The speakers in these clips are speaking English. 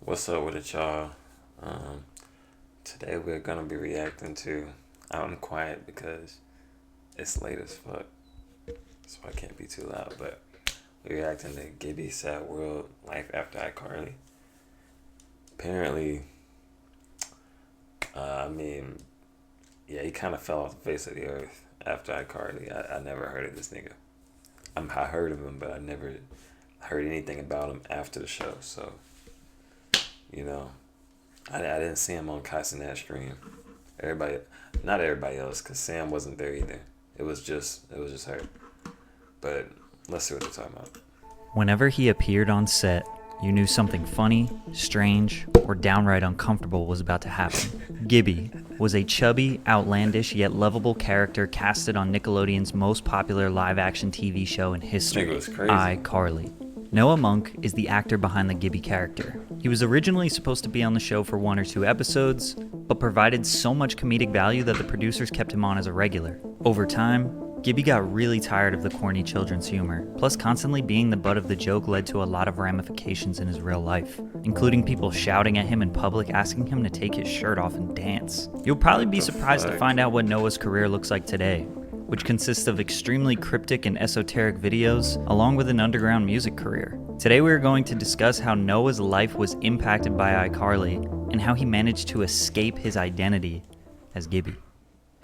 What's up with it, y'all? Um, Today we're gonna be reacting to. I'm quiet because it's late as fuck, so I can't be too loud. But we're reacting to Gibby Sad World Life After iCarly. Apparently, I mean, yeah, he kind of fell off the face of the earth after iCarly. I never heard of this nigga. I heard of him, but I never heard anything about him after the show. So, you know, I didn't see him on Kai Cenat stream. Everybody, not everybody else, cause Sam wasn't there either. It was just her. But let's see what they're talking about. Whenever he appeared on set, you knew something funny, strange, or downright uncomfortable was about to happen. Gibby was a chubby, outlandish, yet lovable character casted on Nickelodeon's most popular live-action TV show in history, This nigga was crazy. iCarly. Noah Monk is the actor behind the Gibby character. He was originally supposed to be on the show for 1 or 2 episodes, but provided so much comedic value that the producers kept him on as a regular. Over time, Gibby got really tired of the corny children's humor, plus constantly being the butt of the joke led to a lot of ramifications in his real life, including people shouting at him in public asking him to take his shirt off and dance. You'll probably be surprised to find out what Noah's career looks like today, which consists of extremely cryptic and esoteric videos, along with an underground music career. Today we are going to discuss how Noah's life was impacted by iCarly, and how he managed to escape his identity as Gibby.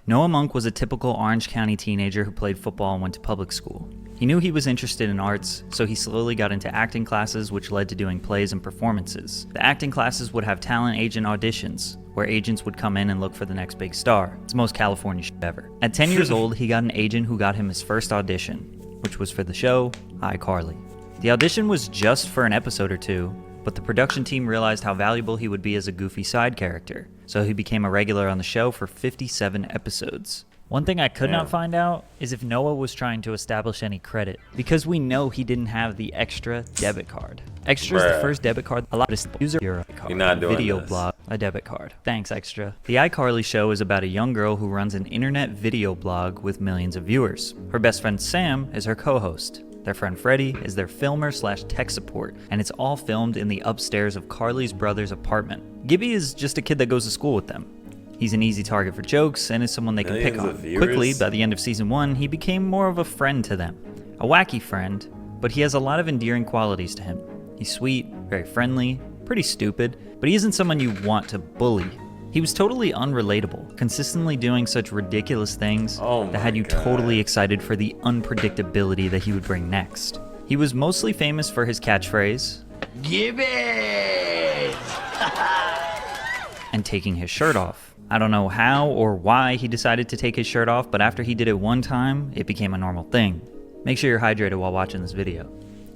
Noah Monk was a typical Orange County teenager who played football and went to public school. He knew he was interested in arts, so he slowly got into acting classes, which led to doing plays and performances. The acting classes would have talent agent auditions, where agents would come in and look for the next big star. It's the most California shit ever. At 10 years old, he got an agent who got him his first audition, which was for the show iCarly. The audition was just for an episode or two, but the production team realized how valuable he would be as a goofy side character, so he became a regular on the show for 57 episodes. One thing I could not find out is if Noah was trying to establish any credit, because we know he didn't have the extra debit card. Extra is the first debit card allowed to user your card. You're not doing Video this. blog, a debit card. Thanks, Extra. The iCarly show is about a young girl who runs an internet video blog with millions of viewers. Her best friend Sam is her co-host. Their friend Freddie is their filmer / tech support, and it's all filmed in the upstairs of Carly's brother's apartment. Gibby is just a kid that goes to school with them. He's an easy target for jokes and is someone they can pick Millions on. of viewers? Quickly, by the end of season 1, he became more of a friend to them. A wacky friend, but he has a lot of endearing qualities to him. He's sweet, very friendly, pretty stupid, but he isn't someone you want to bully. He was totally unrelatable, consistently doing such ridiculous things that had you totally excited for the unpredictability that he would bring next. He was mostly famous for his catchphrase, Gibby! and taking his shirt off. I don't know how or why he decided to take his shirt off, but after he did it one time, it became a normal thing. Make sure you're hydrated while watching this video.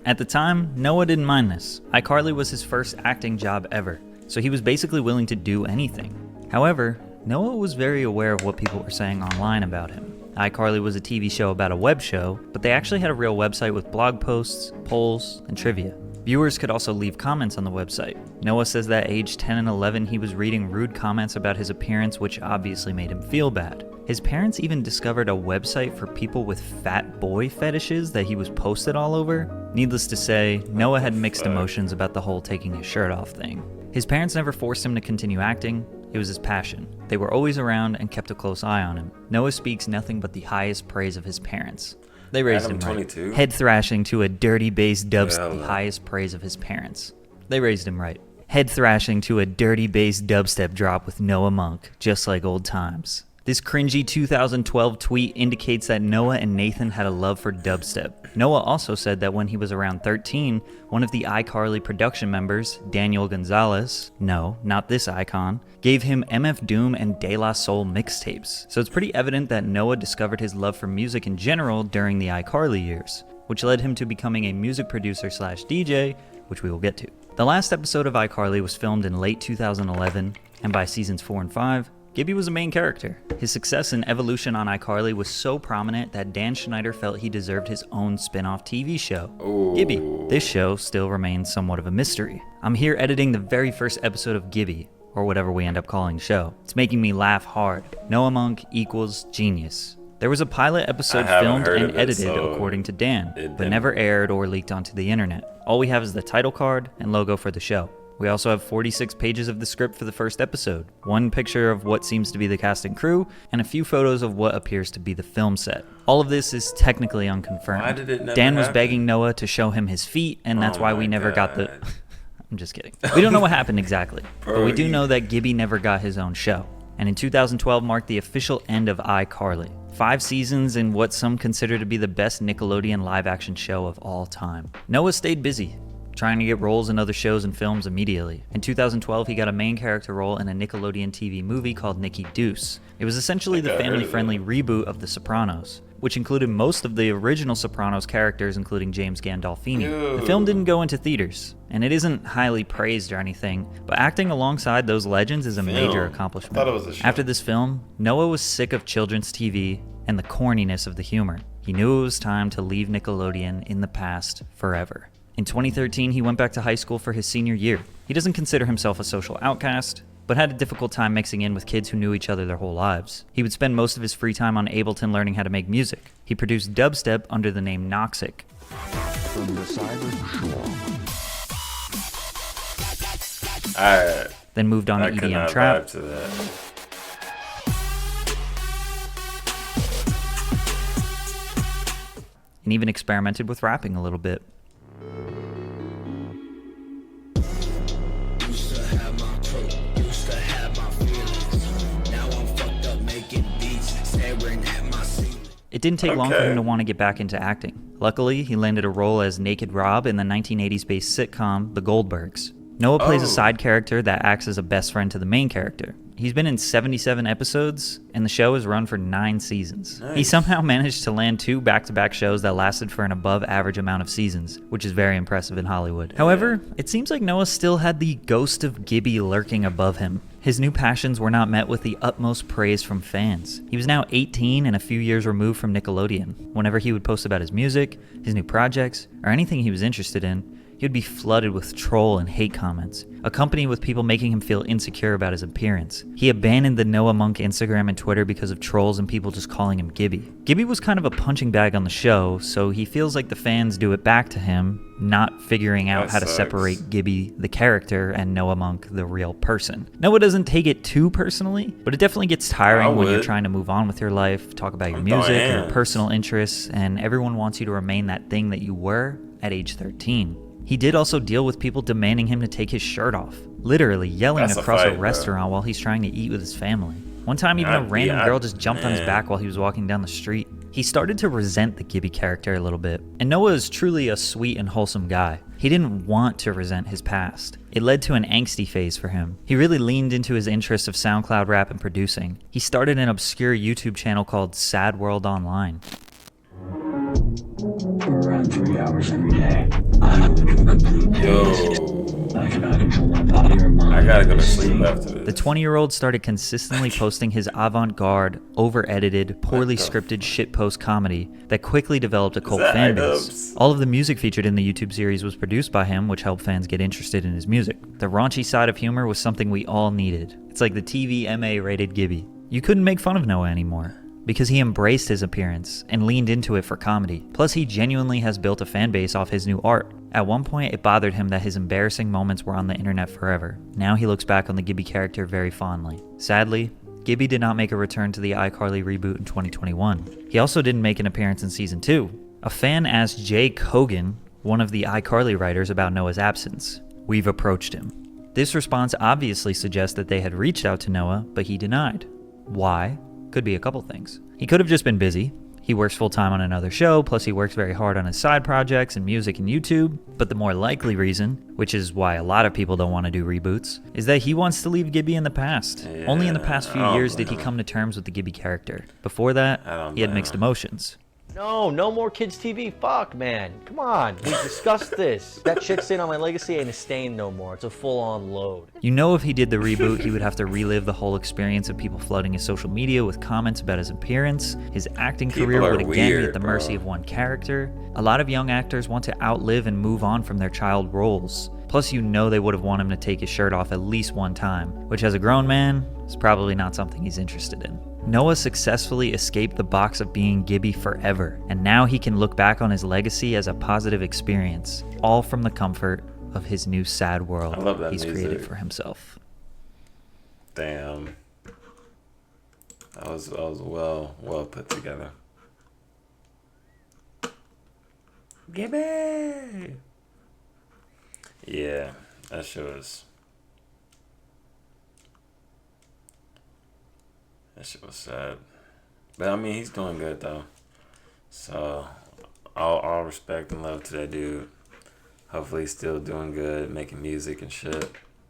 At the time, Noah didn't mind this. iCarly was his first acting job ever, so he was basically willing to do anything. However, Noah was very aware of what people were saying online about him. iCarly was a TV show about a web show, but they actually had a real website with blog posts, polls, and trivia. Viewers could also leave comments on the website. Noah says that at age 10 and 11 he was reading rude comments about his appearance, which obviously made him feel bad. His parents even discovered a website for people with fat boy fetishes that he was posted all over. Needless to say, Noah had mixed emotions about the whole taking his shirt off thing. His parents never forced him to continue acting. It was his passion. They were always around and kept a close eye on him. Noah speaks nothing but the highest praise of his parents. They raised him right. 22? Head thrashing to a dirty bass dubstep, the highest praise of his parents. They raised him right. Head thrashing to a dirty bass dubstep drop with Noah Monk, just like old times. This cringy 2012 tweet indicates that Noah and Nathan had a love for dubstep. Noah also said that when he was around 13, one of the iCarly production members, Daniel Gonzalez, no, not this icon, gave him MF Doom and De La Soul mixtapes. So it's pretty evident that Noah discovered his love for music in general during the iCarly years, which led him to becoming a music producer / DJ, which we will get to. The last episode of iCarly was filmed in late 2011, and by seasons 4 and 5, Gibby was a main character. His success and evolution on iCarly was so prominent that Dan Schneider felt he deserved his own spin-off TV show, Gibby. This show still remains somewhat of a mystery. I'm here editing the very first episode of Gibby, or whatever we end up calling the show. It's making me laugh hard. Noah Monk equals genius. There was a pilot episode filmed and edited according to Dan, but never aired or leaked onto the internet. All we have is the title card and logo for the show. We also have 46 pages of the script for the first episode, one picture of what seems to be the cast and crew, and a few photos of what appears to be the film set. All of this is technically unconfirmed. Why did it never Dan was happen? begging Noah to show him his feet, and that's Oh why my we never got the... God. I'm just kidding. We don't know what happened exactly, but we do Bro, know that Gibby never got his own show. And in 2012 marked the official end of iCarly. 5 seasons in what some consider to be the best Nickelodeon live-action show of all time. Noah stayed busy, trying to get roles in other shows and films immediately. In 2012, he got a main character role in a Nickelodeon TV movie called Nicky Deuce. It was essentially the family-friendly reboot of The Sopranos, which included most of the original Sopranos characters, including James Gandolfini. The film didn't go into theaters, and it isn't highly praised or anything, but acting alongside those legends is a major accomplishment. I thought it was a show. After this film, Noah was sick of children's TV and the corniness of the humor. He knew it was time to leave Nickelodeon in the past forever. In 2013, he went back to high school for his senior year. He doesn't consider himself a social outcast, but had a difficult time mixing in with kids who knew each other their whole lives. He would spend most of his free time on Ableton learning how to make music. He produced dubstep under the name Noxic. From the silent shore. Then moved on I to could EDM not trap, vibe to that. and even experimented with rapping a little bit. Used to have my crew, used to have my feelings. Now I'm fucked up making beats, staring at my ceiling. It didn't take long for Okay. him to want to get back into acting. Luckily, he landed a role as Naked Rob in the 1980s-based sitcom The Goldbergs. Noah plays a Oh. side character that acts as a best friend to the main character. He's been in 77 episodes, and the show has run for 9 seasons. He Nice. somehow managed to land 2 back-to-back shows that lasted for an above-average amount of seasons, which is very impressive in Hollywood. However, it seems like Noah still had the ghost of Gibby lurking above him. His new passions were not met with the utmost praise from fans. He was now 18 and a few years removed from Nickelodeon. Whenever he would post about his music, his new projects, or anything he was interested in, he would be flooded with troll and hate comments, accompanied with people making him feel insecure about his appearance. He abandoned the Noah Monk Instagram and Twitter because of trolls and people just calling him Gibby. Gibby was kind of a punching bag on the show, so he feels like the fans do it back to him, not figuring out That how to sucks. separate Gibby, the character, and Noah Monk, the real person. Noah doesn't take it too personally, but it definitely gets tiring I when you're would. trying to move on with your life, talk about your I'm throwing music, your hands. personal interests, and everyone wants you to remain that thing that you were at age 13. He did also deal with people demanding him to take his shirt off, literally yelling That's a across fight, a bro. restaurant while he's trying to eat with his family. One time, even a random girl just jumped on his back while he was walking down the street. He started to resent the Gibby character a little bit, and Noah is truly a sweet and wholesome guy. He didn't want to resent his past. It led to an angsty phase for him. He really leaned into his interest of SoundCloud rap and producing. He started an obscure YouTube channel called Sad World Online. For around 3 hours every day, I go into a complete daze. Yo, I cannot control my body or mind. I gotta go to This sleep state. after this. The 20-year-old started consistently posting his avant-garde, over-edited, poorly scripted shitpost comedy that quickly developed a cult that fan iDubbbz? base. All of the music featured in the YouTube series was produced by him, which helped fans get interested in his music. The raunchy side of humor was something we all needed. It's like the TV MA-rated Gibby. You couldn't make fun of Noah anymore, because he embraced his appearance and leaned into it for comedy. Plus, he genuinely has built a fan base off his new art. At one point, it bothered him that his embarrassing moments were on the internet forever. Now he looks back on the Gibby character very fondly. Sadly, Gibby did not make a return to the iCarly reboot in 2021. He also didn't make an appearance in season 2. A fan asked Jay Kogan, one of the iCarly writers, about Noah's absence. We've approached him. This response obviously suggests that they had reached out to Noah, but he denied. Why? Could be a couple things. He could have just been busy. He works full-time on another show, plus he works very hard on his side projects and music and YouTube. But the more likely reason, which is why a lot of people don't want to do reboots, is that he wants to leave Gibby in the past. Only in the past few I don't years did he blame him. come to terms with the Gibby character. Before that, I don't he had blame mixed him. emotions. No more kids TV. Fuck, man. Come on. We discussed this. That shit staying on my legacy ain't a stain no more. It's a full-on load. You know, if he did the reboot, he would have to relive the whole experience of people flooding his social media with comments about his appearance. His acting People career are would again be weird, at the mercy bro. of one character. A lot of young actors want to outlive and move on from their child roles. Plus, you know they would have wanted him to take his shirt off at least one time, which as a grown man, is probably not something he's interested in. Noah successfully escaped the box of being Gibby forever, and now he can look back on his legacy as a positive experience, all from the comfort of his new sad world I love that he's created music. for himself. Damn. That was well put together. Gibby. Yeah, that shit was. That shit was sad. But I mean, he's doing good though. So, all respect and love to that dude. Hopefully, he's still doing good, making music and shit.